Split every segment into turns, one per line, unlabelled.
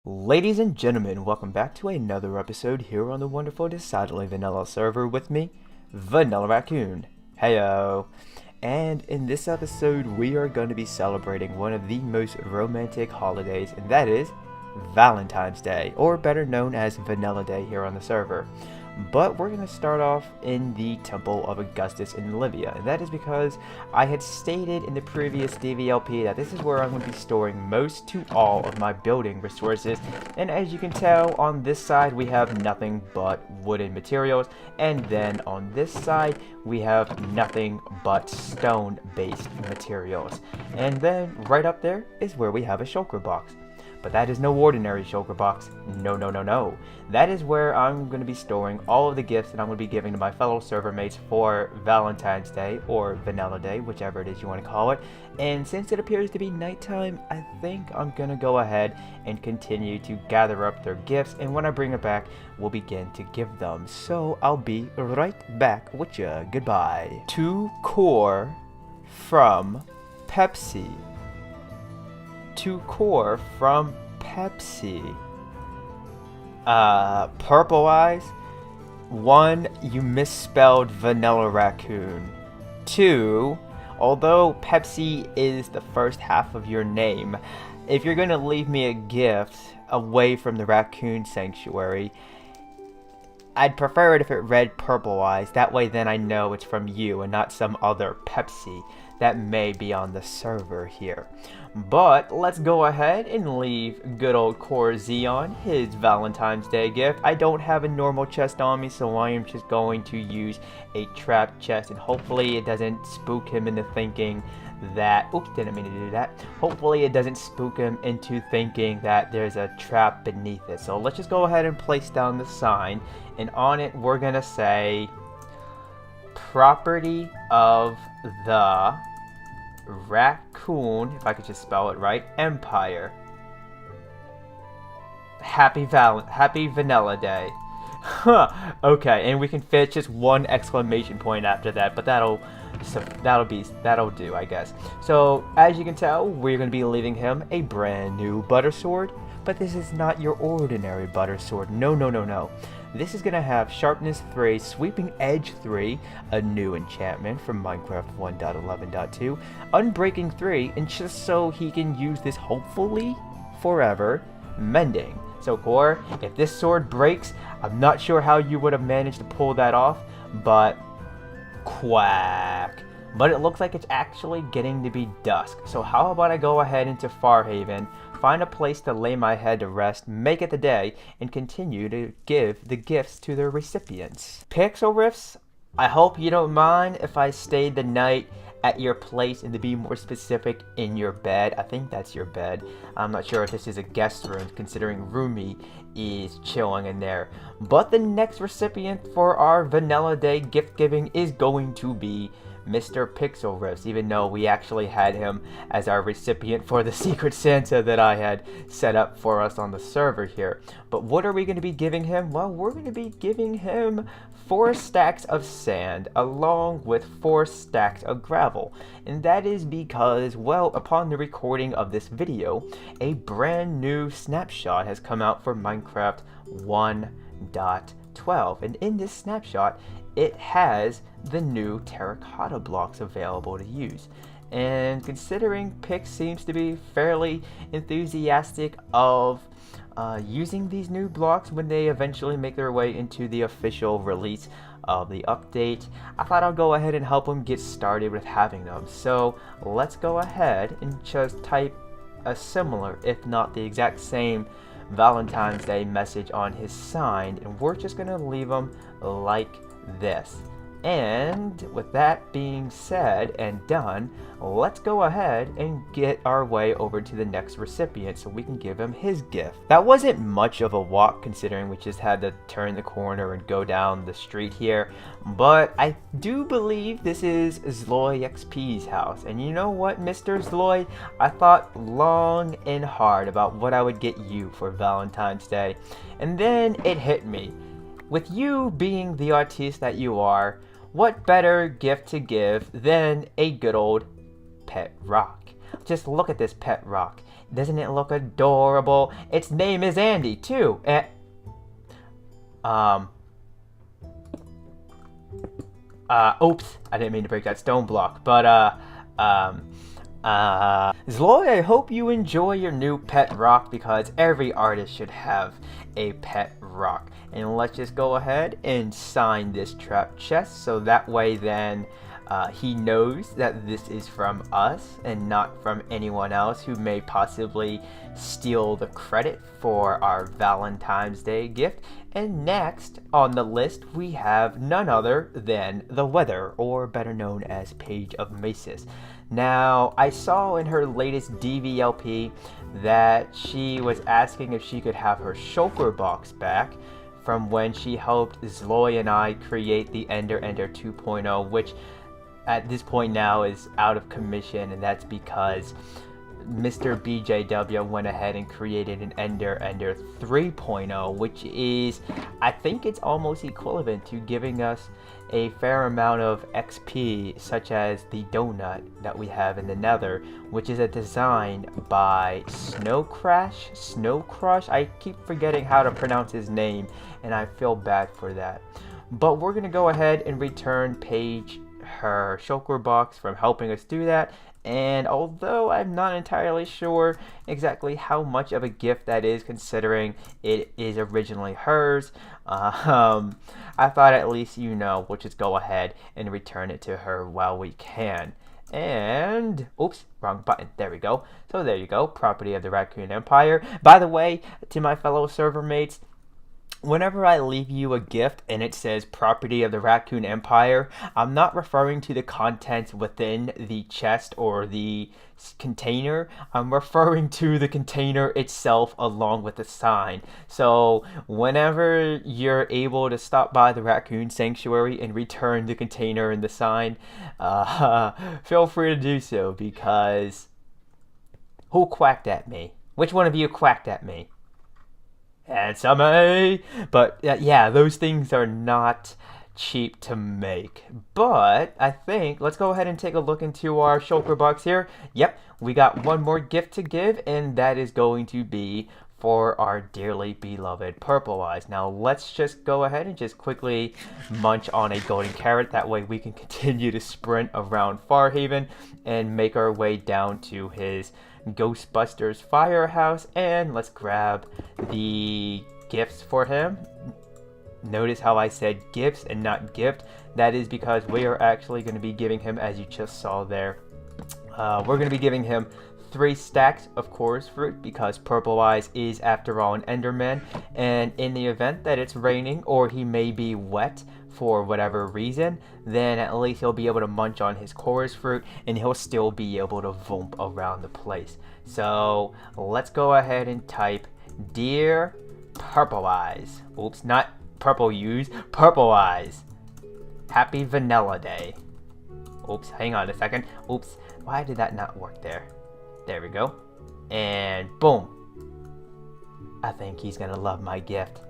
Ladies and gentlemen, welcome back to another episode here on the wonderful Decidedly Vanilla server with me, Vanillaraccoon. Heyo! And in this episode, we are going to be celebrating one of the most romantic holidays, and that is Valentine's Day, or better known as Vanilla Day here on the server. But we're going to start off in the Temple of Augustus in Olivia, and that is because I had stated in the previous DVLP that this is where I'm going to be storing most to all of my building resources, and as you can tell, on this side we have nothing but wooden materials, and then on this side we have nothing but stone-based materials. And then right up there is where we have a shulker box. But that is no ordinary shulker box. No. That is where I'm going to be storing all of the gifts that I'm going to be giving to my fellow server mates for Valentine's Day, or Vanilla Day, whichever it is you want to call it. And since it appears to be nighttime, I think I'm going to go ahead and continue to gather up their gifts, and when I bring it back, we'll begin to give them. So I'll be right back with ya. Goodbye. 2 core from Pepsi. 2 core from Pepsi. Purple eyes. 1, you misspelled Vanillaraccoon. 2, although Pepsi is the first half of your name, if you're gonna leave me a gift away from the raccoon sanctuary, I'd prefer it if it read Purple Eyes. That way then I know it's from you and not some other Pepsi that may be on the server here. But let's go ahead and leave good old Core Xeon his Valentine's Day gift. I don't have a normal chest on me, so I am just going to use a trap chest, and hopefully it doesn't spook him into thinking that, oops, didn't mean to do that. Hopefully it doesn't spook him into thinking that there's a trap beneath it. So let's just go ahead and place down the sign, and on it we're gonna say property of the raccoon, if I could just spell it right, Empire. Happy Vanilla Day. Okay, and we can fit just 1 exclamation point after that, but that'll do, I guess. So as you can tell, we're going to be leaving him a brand new butter sword, but this is not your ordinary butter sword. No. This is going to have sharpness 3, sweeping edge 3, a new enchantment from Minecraft 1.11.2, unbreaking 3, and just so he can use this hopefully forever, mending. So Core, if this sword breaks, I'm not sure how you would have managed to pull that off, but quack. But it looks like it's actually getting to be dusk. So how about I go ahead into Farhaven, find a place to lay my head to rest, make it the day, and continue to give the gifts to their recipients. Pixel Rifts, I hope you don't mind if I stayed the night at your place, and to be more specific, in your bed. I think that's your bed. I'm not sure if this is a guest room, considering Rumi is chilling in there. But the next recipient for our Vanilla Day gift giving is going to be Mr. Pixel Rifts, even though we actually had him as our recipient for the Secret Santa that I had set up for us on the server here. But what are we going to be giving him? Well, we're going to be giving him 4 stacks of sand along with 4 stacks of gravel. And that is because, well, upon the recording of this video, a brand new snapshot has come out for Minecraft 1.12. And in this snapshot, it has the new terracotta blocks available to use. And considering Pix seems to be fairly enthusiastic of using these new blocks when they eventually make their way into the official release of the update, I thought I'll go ahead and help him get started with having them. So let's go ahead and just type a similar, if not the exact same, Valentine's Day message on his sign, and we're just gonna leave him like this. And with that being said and done, let's go ahead and get our way over to the next recipient so we can give him his gift. That wasn't much of a walk, considering we just had to turn the corner and go down the street here, but I do believe this is Zloy XP's house. And you know what, Mr. Zloy, I thought long and hard about what I would get you for Valentine's Day, and then it hit me. With you being the artiste that you are, what better gift to give than a good old pet rock? Just look at this pet rock. Doesn't it look adorable? Its name is Andy, too. Oops, I didn't mean to break that stone block, but, Zloy, I hope you enjoy your new pet rock, because every artist should have a pet rock. And let's just go ahead and sign this trap chest, so that way then he knows that this is from us and not from anyone else who may possibly steal the credit for our Valentine's Day gift. And next on the list we have none other than the Weather, or better known as Page of Masis. Now, I saw in her latest DVLP that she was asking if she could have her shulker box back from when she helped Zloy and I create the Ender 2.0, which at this point now is out of commission, and that's because Mr. BJW went ahead and created an Ender 3.0, which is, I think it's almost equivalent to giving us a fair amount of XP, such as the donut that we have in the Nether, which is a design by Snow Crush. I keep forgetting how to pronounce his name, and I feel bad for that. But we're gonna go ahead and return Paige her shulker box from helping us do that. And although I'm not entirely sure exactly how much of a gift that is, considering it is originally hers, I thought at least we'll just go ahead and return it to her while we can. And, oops, wrong button, there we go. So there you go, property of the Raccoon Empire. By the way, to my fellow server mates, whenever I leave you a gift and it says property of the Raccoon Empire, I'm not referring to the contents within the chest or the container. I'm referring to the container itself along with the sign. So whenever you're able to stop by the Raccoon Sanctuary and return the container and the sign, feel free to do so, because who quacked at me? Which one of you quacked at me? Handsome, eh? But yeah, those things are not cheap to make. But I think let's go ahead and take a look into our shulker box here. Yep, we got one more gift to give, and that is going to be for our dearly beloved Purple Eyes. Now let's just go ahead and just quickly munch on a golden carrot. That way we can continue to sprint around Farhaven and make our way down to his Ghostbusters firehouse, and let's grab the gifts for him. Notice how I said gifts and not gift. That is because we are actually going to be giving him, as you just saw there, we're going to be giving him 3 stacks of chorus fruit, because Purple Eyes is after all an Enderman, and in the event that it's raining or he may be wet for whatever reason, then at least he'll be able to munch on his chorus fruit and he'll still be able to voomp around the place. So let's go ahead and type Dear Purple Eyes. Oops, not Purple Use, Purple Eyes. Happy Vanilla Day. Oops, hang on a second. Oops, why did that not work there? There we go. And boom. I think he's gonna love my gift.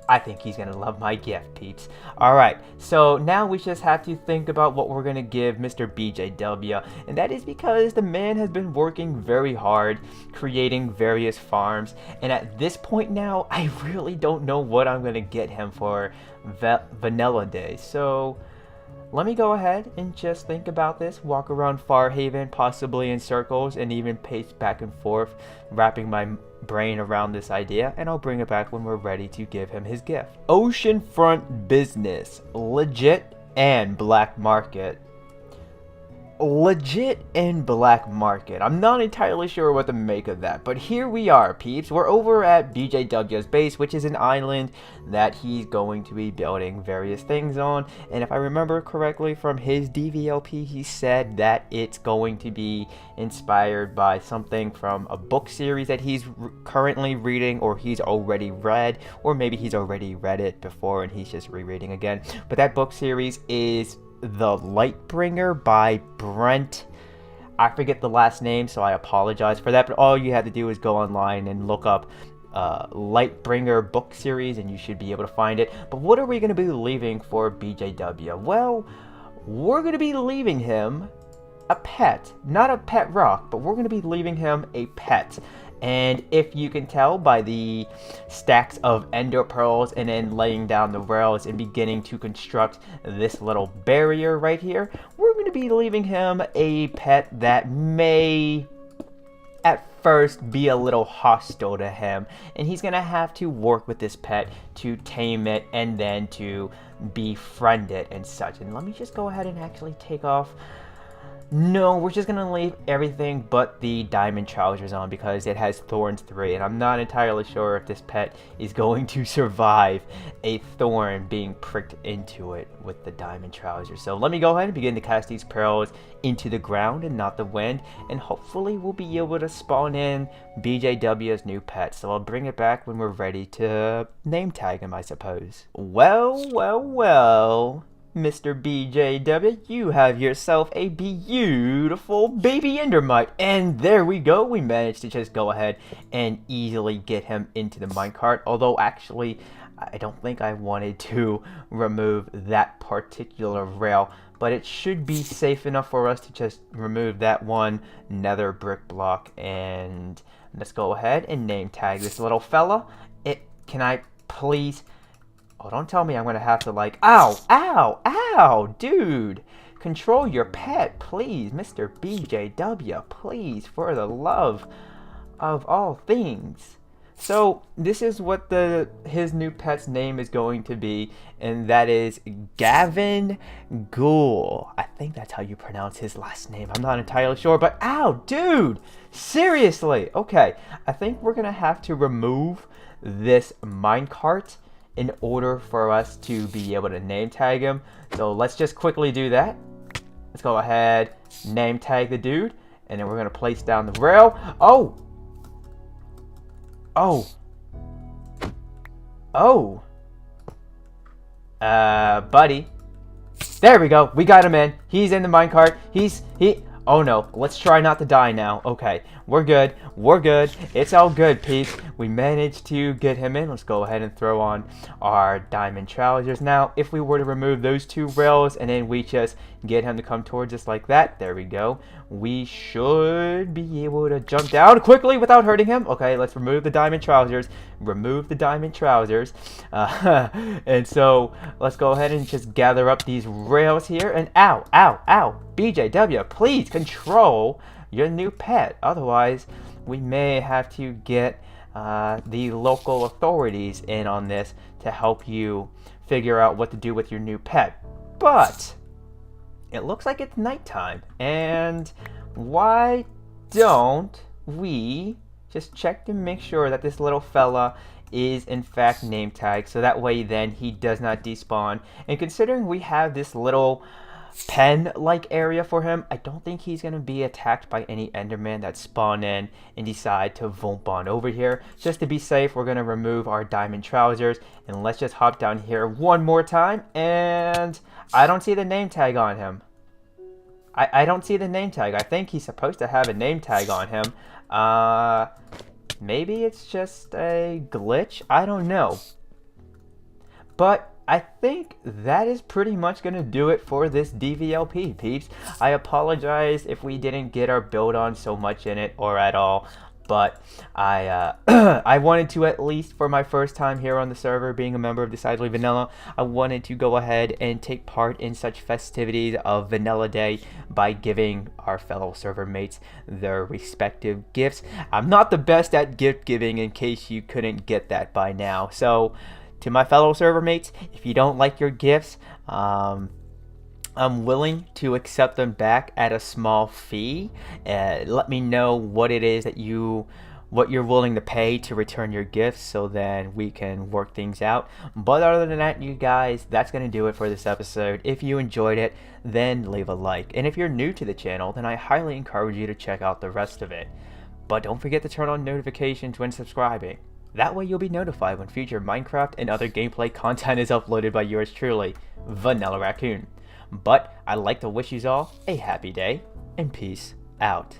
I think he's gonna love my gift, peeps. Alright, so now we just have to think about what we're gonna give Mr. BJW, and that is because the man has been working very hard, creating various farms, and at this point now, I really don't know what I'm gonna get him for Vanilla Day. So let me go ahead and just think about this, walk around Farhaven, possibly in circles, and even pace back and forth, wrapping my brain around this idea, and I'll bring it back when we're ready to give him his gift. Oceanfront business, legit and black market. Legit and black market. I'm not entirely sure what to make of that, but here we are, peeps. We're over at BJW's base, which is an island that he's going to be building various things on, and if I remember correctly from his DVLP, he said that it's going to be inspired by something from a book series that he's currently reading, or he's already read, or maybe he's already read it before and he's just rereading again. But that book series is The Lightbringer by Brent. I forget the last name, so I apologize for that, but all you have to do is go online and look up Lightbringer book series and you should be able to find it. But what are we going to be leaving for BJW? Well, we're going to be leaving him a pet. Not a pet rock, but we're going to be leaving him a pet. And if you can tell by the stacks of ender pearls and then laying down the rails and beginning to construct this little barrier right here, we're going to be leaving him a pet that may at first be a little hostile to him, and he's gonna have to work with this pet to tame it and then to befriend it and such. And let me just go ahead and actually take off. No, we're just gonna leave everything but the diamond trousers on because it has thorns 3, and I'm not entirely sure if this pet is going to survive a thorn being pricked into it with the diamond trousers. So let me go ahead and begin to cast these pearls into the ground and not the wind, and hopefully we'll be able to spawn in BJW's new pet. So I'll bring it back when we're ready to name tag him, I suppose. Well, Mr. BJW, you have yourself a beautiful baby endermite. And there we go. We managed to just go ahead and easily get him into the minecart. Although, actually, I don't think I wanted to remove that particular rail. But it should be safe enough for us to just remove that one nether brick block. And let's go ahead and name tag this little fella. Can I please... Oh, don't tell me I'm gonna have to like, ow, dude. Control your pet, please, Mr. BJW, please, for the love of all things. So this is what his new pet's name is going to be, and that is Gavin Ghoul. I think that's how you pronounce his last name. I'm not entirely sure, but ow, dude, seriously. Okay, I think we're gonna have to remove this minecart in order for us to be able to name tag him. So let's just quickly do that. Let's go ahead, name tag the dude, and then we're gonna place down the rail. Buddy. There we go, we got him in. He's in the minecart. Oh no, let's try not to die now. Okay, we're good. It's all good, peeps. We managed to get him in. Let's go ahead and throw on our diamond trousers. Now, if we were to remove those 2 rails and then we just get him to come towards us like that, there we go. We should be able to jump down quickly without hurting him. Okay, let's remove the diamond trousers. And so, let's go ahead and just gather up these rails here. And ow. BJW, please control your new pet. Otherwise, we may have to get the local authorities in on this to help you figure out what to do with your new pet. But it looks like it's nighttime, and why don't we just check to make sure that this little fella is in fact name tagged, so that way then he does not despawn. And considering we have this little pen-like area for him, I don't think he's going to be attacked by any enderman that spawn in and decide to vomp on over here. Just to be safe, we're going to remove our diamond trousers, and let's just hop down here one more time. And I don't see the name tag on him. I don't see the name tag. I think he's supposed to have a name tag on him. Maybe it's just a glitch, I don't know. But I think that is pretty much going to do it for this DVLP, peeps. I apologize if we didn't get our build on so much in it or at all, but I I wanted to, at least for my first time here on the server, being a member of Decidedly Vanilla, I wanted to go ahead and take part in such festivities of Vanilla Day by giving our fellow server mates their respective gifts. I'm not the best at gift giving, in case you couldn't get that by now, so to my fellow server mates, if you don't like your gifts, I'm willing to accept them back at a small fee. Let me know what it is that what you're willing to pay to return your gifts, so then we can work things out. But other than that, you guys, that's going to do it for this episode. If you enjoyed it, then leave a like. And if you're new to the channel, then I highly encourage you to check out the rest of it. But don't forget to turn on notifications when subscribing. That way you'll be notified when future Minecraft and other gameplay content is uploaded by yours truly, Vanillaraccoon. But I'd like to wish you all a happy day, and peace out.